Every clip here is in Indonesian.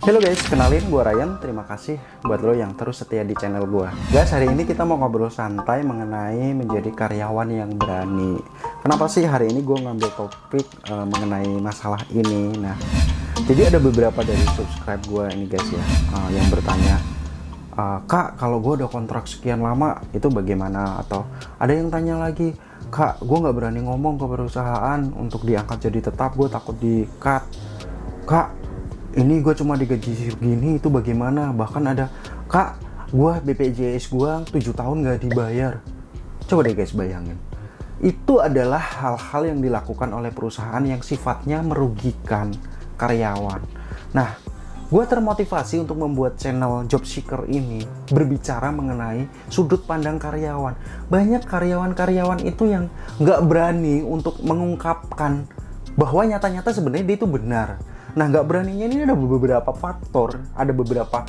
Halo guys, kenalin gue Ryan. Terima kasih buat lo yang terus setia di channel gue. Guys, hari ini kita mau ngobrol santai mengenai menjadi karyawan yang berani. Kenapa sih hari ini gue ngambil topik mengenai masalah ini? Nah, jadi ada beberapa dari subscribe gue ini guys ya, yang bertanya, Kak, kalau gue udah kontrak sekian lama, itu bagaimana? Atau ada yang tanya lagi, Kak, gue nggak berani ngomong ke perusahaan untuk diangkat jadi tetap, gue takut di-cut. Kak, ini gue cuma digaji segini, itu bagaimana? Bahkan ada, Kak, gue BPJS gue 7 tahun gak dibayar. Coba deh guys bayangin. Itu adalah hal-hal yang dilakukan oleh perusahaan yang sifatnya merugikan karyawan. Nah, gue termotivasi untuk membuat channel Job Seeker ini berbicara mengenai sudut pandang karyawan. Banyak karyawan-karyawan itu yang gak berani untuk mengungkapkan bahwa nyata-nyata sebenarnya dia itu benar. Nah, nggak beraninya ini ada beberapa faktor, ada beberapa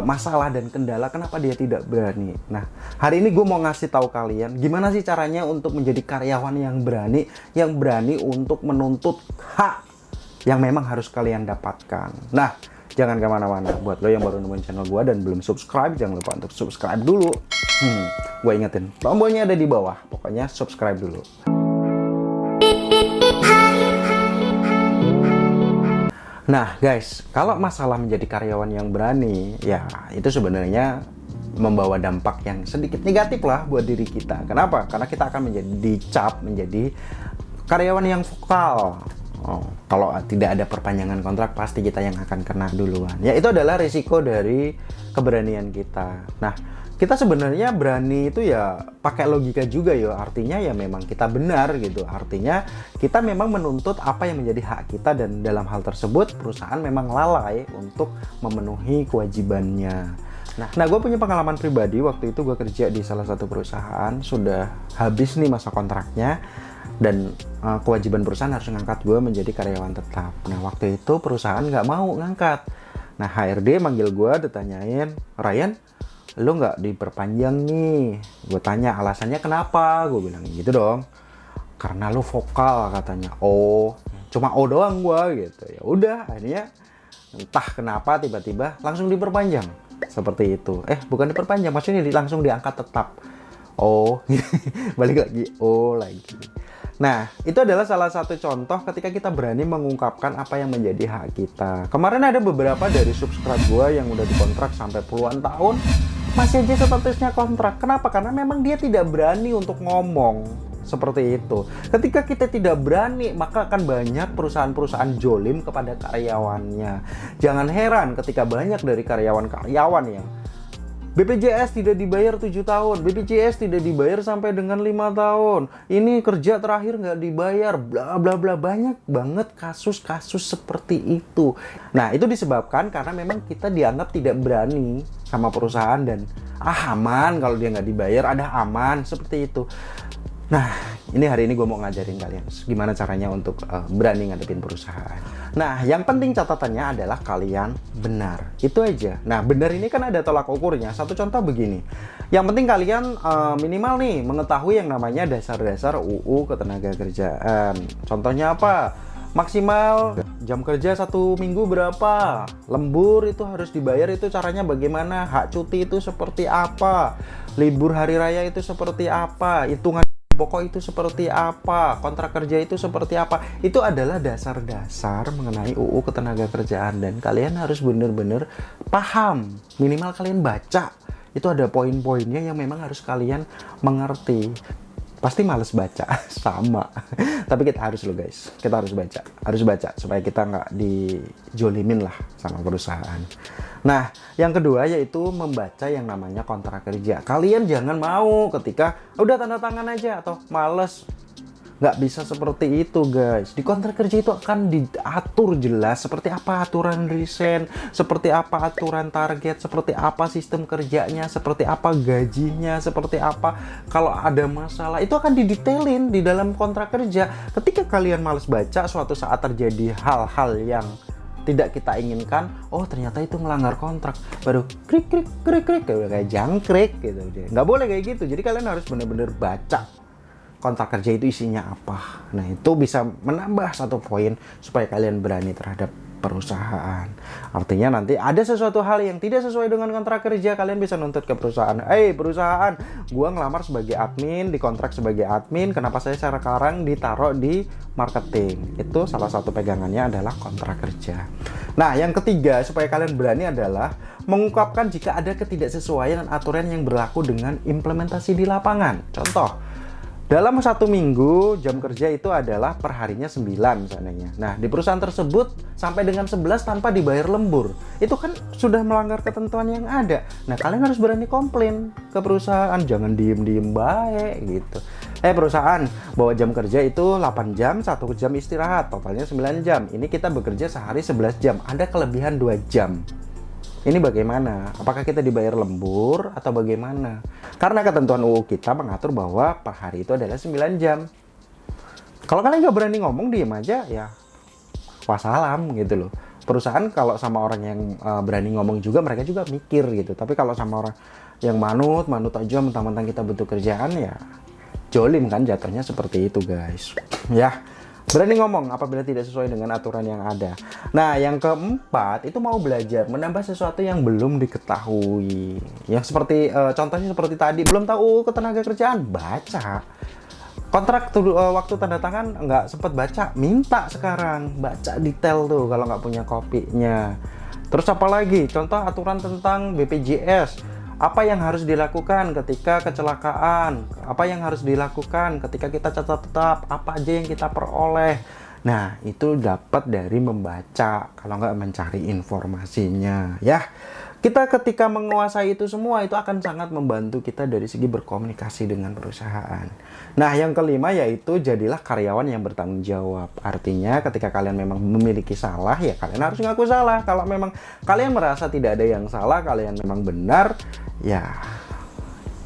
masalah dan kendala kenapa dia tidak berani. Nah, hari ini gue mau ngasih tahu kalian gimana sih caranya untuk menjadi karyawan yang berani untuk menuntut hak yang memang harus kalian dapatkan. Nah, jangan kemana-mana. Buat lo yang baru nemuin channel gue dan belum subscribe, jangan lupa untuk subscribe dulu. Gue ingetin, tombolnya ada di bawah. Pokoknya subscribe dulu. Nah guys, kalau masalah menjadi karyawan yang berani, ya itu sebenarnya membawa dampak yang sedikit negatif lah buat diri kita. Kenapa? Karena kita akan dicap menjadi karyawan yang vokal. Kalau tidak ada perpanjangan kontrak, pasti kita yang akan kena duluan. Ya itu adalah risiko dari keberanian kita. Nah, kita sebenarnya berani itu ya pakai logika juga ya, artinya ya memang kita benar gitu, artinya kita memang menuntut apa yang menjadi hak kita, dan dalam hal tersebut perusahaan memang lalai untuk memenuhi kewajibannya. Nah, gue punya pengalaman pribadi. Waktu itu gue kerja di salah satu perusahaan, sudah habis nih masa kontraknya, dan kewajiban perusahaan harus ngangkat gue menjadi karyawan tetap. Nah, waktu itu perusahaan nggak mau ngangkat. Nah, HRD manggil gue, ditanyain, Ryan, lu nggak diperpanjang nih. Gue tanya alasannya kenapa, gue bilang gitu dong. Karena lu vokal katanya. Oh, cuma oh doang gue gitu. Ya udah, akhirnya entah kenapa tiba-tiba langsung diperpanjang seperti itu. Bukan diperpanjang, maksudnya langsung diangkat tetap. Oh, balik lagi. Oh lagi. Nah, itu adalah salah satu contoh ketika kita berani mengungkapkan apa yang menjadi hak kita. Kemarin ada beberapa dari subscribe gue yang udah dikontrak sampai puluhan tahun, masih aja statusnya kontrak. Kenapa? Karena memang dia tidak berani untuk ngomong seperti itu. Ketika kita tidak berani, maka akan banyak perusahaan-perusahaan jolim kepada karyawannya. Jangan heran ketika banyak dari karyawan-karyawan yang BPJS tidak dibayar 7 tahun, BPJS tidak dibayar sampai dengan 5 tahun. Ini kerja terakhir nggak dibayar, bla bla bla. Banyak banget kasus-kasus seperti itu. Nah, itu disebabkan karena memang kita dianggap tidak berani sama perusahaan, dan aman kalau dia nggak dibayar, ada aman, seperti itu. Nah, ini hari ini gue mau ngajarin kalian gimana caranya untuk berani ngadepin perusahaan. Nah, yang penting catatannya adalah kalian benar. Itu aja. Nah, benar ini kan ada tolak ukurnya. Satu contoh begini. Yang penting kalian minimal nih mengetahui yang namanya dasar-dasar UU Ketenagakerjaan. Contohnya apa? Maksimal jam kerja 1 minggu berapa, lembur itu harus dibayar, itu caranya bagaimana, hak cuti itu seperti apa, libur hari raya itu seperti apa, hitungan pokok itu seperti apa, kontrak kerja itu seperti apa. Itu adalah dasar-dasar mengenai UU Ketenagakerjaan, dan kalian harus benar-benar paham. Minimal kalian baca, itu ada poin-poinnya yang memang harus kalian mengerti. Pasti males baca, sama. Tapi kita harus loh guys, kita harus baca supaya kita nggak dijolimin lah sama perusahaan. Nah, yang kedua yaitu membaca yang namanya kontrak kerja. Kalian jangan mau ketika udah tanda tangan aja atau males. Nggak bisa seperti itu guys. Di kontrak kerja itu akan diatur jelas seperti apa aturan resign, seperti apa aturan target, seperti apa sistem kerjanya, seperti apa gajinya, seperti apa kalau ada masalah. Itu akan didetailin di dalam kontrak kerja. Ketika kalian males baca, suatu saat terjadi hal-hal yang tidak kita inginkan, oh ternyata itu melanggar kontrak, baru krik krik krik krik kayak jangkrik gitu. Nggak boleh kayak gitu. Jadi kalian harus benar-benar baca kontrak kerja itu isinya apa. Nah, itu bisa menambah satu poin supaya kalian berani terhadap perusahaan. Artinya nanti ada sesuatu hal yang tidak sesuai dengan kontrak kerja, kalian bisa nuntut ke perusahaan. Perusahaan, gua ngelamar sebagai admin, dikontrak sebagai admin, kenapa saya sekarang ditaruh di marketing? Itu salah satu pegangannya adalah kontrak kerja. Nah, yang ketiga supaya kalian berani adalah mengungkapkan jika ada ketidaksesuaian aturan yang berlaku dengan implementasi di lapangan. Contoh, dalam 1 minggu jam kerja itu adalah perharinya 9 misalnya. Nah, di perusahaan tersebut sampai dengan 11 tanpa dibayar lembur. Itu kan sudah melanggar ketentuan yang ada. Nah, kalian harus berani komplain ke perusahaan, jangan diem-diem baik gitu. Perusahaan, bahwa jam kerja itu 8 jam, 1 jam istirahat, totalnya 9 jam. Ini kita bekerja sehari 11 jam, ada kelebihan 2 jam. Ini bagaimana? Apakah kita dibayar lembur atau bagaimana? Karena ketentuan UU kita mengatur bahwa per hari itu adalah 9 jam. Kalau kalian nggak berani ngomong, diem aja, ya wassalam gitu loh. Perusahaan kalau sama orang yang berani ngomong juga, mereka juga mikir gitu. Tapi kalau sama orang yang manut aja, mentang-mentang kita butuh kerjaan, ya jolim kan jatuhnya seperti itu guys. Ya. Berani ngomong apabila tidak sesuai dengan aturan yang ada. Nah, yang keempat itu mau belajar menambah sesuatu yang belum diketahui. Yang seperti contohnya seperti tadi, belum tahu ketenagakerjaan, baca. Kontrak waktu tanda tangan nggak sempat baca, minta sekarang baca detail tuh kalau nggak punya kopinya. Terus apa lagi? Contoh aturan tentang BPJS. Apa yang harus dilakukan ketika kecelakaan? Apa yang harus dilakukan ketika kita cacat tetap? Apa aja yang kita peroleh? Nah, itu dapat dari membaca, kalau nggak mencari informasinya. Ya, kita ketika menguasai itu semua, itu akan sangat membantu kita dari segi berkomunikasi dengan perusahaan. Nah, yang kelima yaitu jadilah karyawan yang bertanggung jawab. Artinya ketika kalian memang memiliki salah, ya kalian harus ngaku salah. Kalau memang kalian merasa tidak ada yang salah, kalian memang benar, ya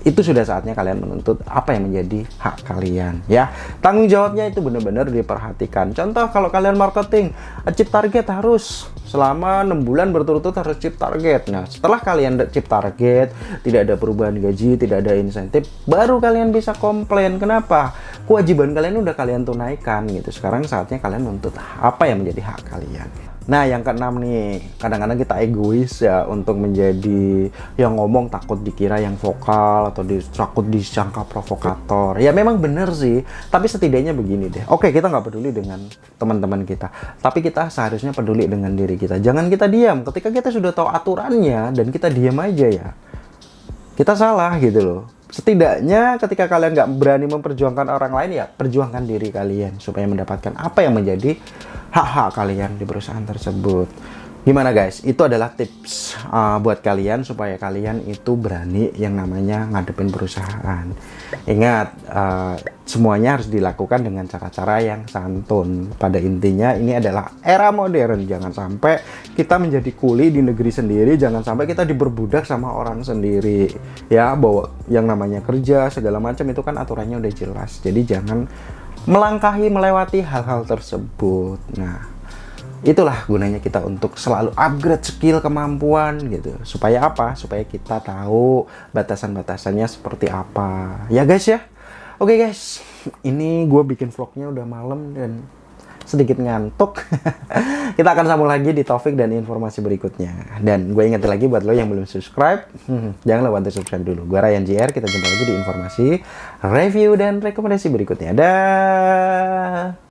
itu sudah saatnya kalian menuntut apa yang menjadi hak kalian. Ya, tanggung jawabnya itu benar-benar diperhatikan. Contoh, kalau kalian marketing, achieve target harus selama 6 bulan berturut-turut harus achieve target. Nah, setelah kalian achieve target, tidak ada perubahan gaji, tidak ada insentif, baru kalian bisa komplain. Kenapa? Kewajiban kalian udah kalian tunaikan gitu. Sekarang saatnya kalian menuntut apa yang menjadi hak kalian. Nah, yang keenam nih, kadang-kadang kita egois ya untuk menjadi yang ngomong takut dikira yang vokal atau takut disangka provokator. Ya memang bener sih, tapi setidaknya begini deh. Oke, kita nggak peduli dengan teman-teman kita, tapi kita seharusnya peduli dengan diri kita. Jangan kita diam. Ketika kita sudah tahu aturannya dan kita diam aja, ya kita salah gitu loh. Setidaknya ketika kalian nggak berani memperjuangkan orang lain, ya perjuangkan diri kalian supaya mendapatkan apa yang menjadi hak-hak kalian di perusahaan tersebut. Gimana guys? Itu adalah tips buat kalian supaya kalian itu berani yang namanya ngadepin perusahaan. Ingat, semuanya harus dilakukan dengan cara-cara yang santun. Pada intinya ini adalah era modern. Jangan sampai kita menjadi kuli di negeri sendiri. Jangan sampai kita diperbudak sama orang sendiri. Ya, bahwa yang namanya kerja segala macam itu kan aturannya udah jelas. Jadi jangan melewati hal-hal tersebut. Nah, itulah gunanya kita untuk selalu upgrade skill, kemampuan gitu. Supaya apa? Supaya kita tahu batasan-batasannya seperti apa. Ya guys ya. Oke guys, ini gue bikin vlognya udah malam dan sedikit ngantuk. Kita akan sambung lagi di topik dan informasi berikutnya. Dan gue ingetin lagi buat lo yang belum subscribe, jangan lupa untuk subscribe dulu. Gue Ryan JR, kita jumpa lagi di informasi, review, dan rekomendasi berikutnya. Dah.